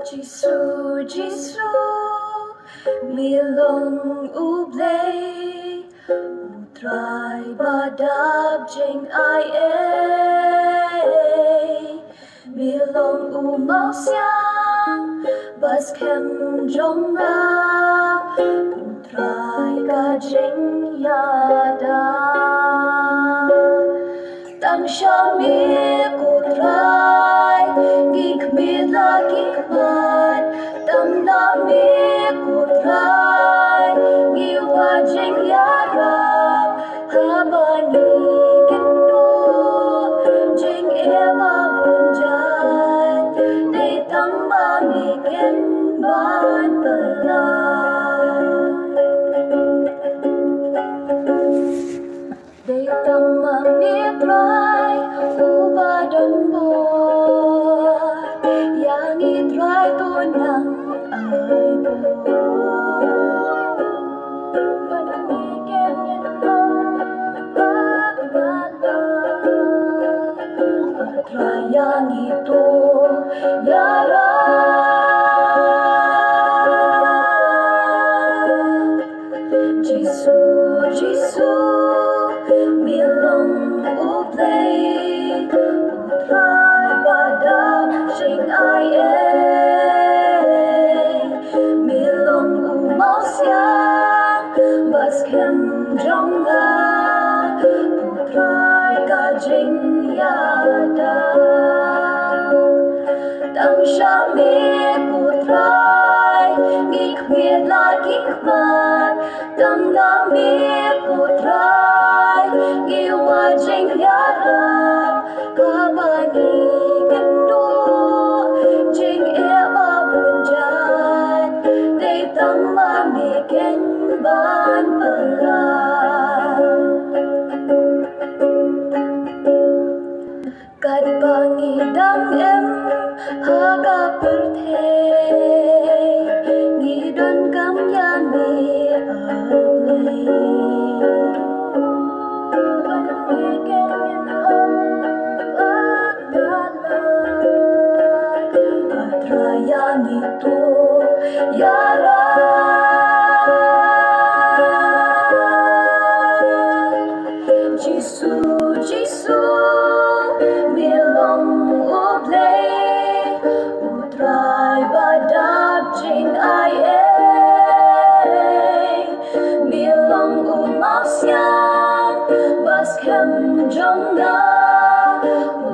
Giêsu, Giêsu, mi lòng u play, u trai ba đáp trên ai ấy, mi lòng u mau xiang, bas kem trong ra, u trai cả trên ya da, tam sha mi u trai, gik mi la gik man, tam na mi u trai, gi wa jing ya ra, ha ba ni kendo, jing e ma bun jan, de tam ba mi ken ban pelai. Để tâm mà biết rai uba don boy yang it rai tu nang ai bo banang iken yen om pagala rai yang itu yara Giêsu, Giêsu, mi lòng u play, u trai ba đáp trên ai ấy, mi lòng u mau xiang, bas kem trong nga, u trai cả trên ya da, tam sha mi u trai, gik miệt la gik man, tam na mi u trai, gi wa jing ya ra, ka ba ni kendo, jing e ma bun jan, de tam ma mi ken ban pelai. Kat pangidang em haga perthe, ngidon kam yan me aplay. Banang iken yen om pagdalan, at rayang ito yara. Giêsu, Giêsu, mi lòng u play, u trai ba đáp trên ai ấy, mi lòng u mau xiang, bas kem trong nga, u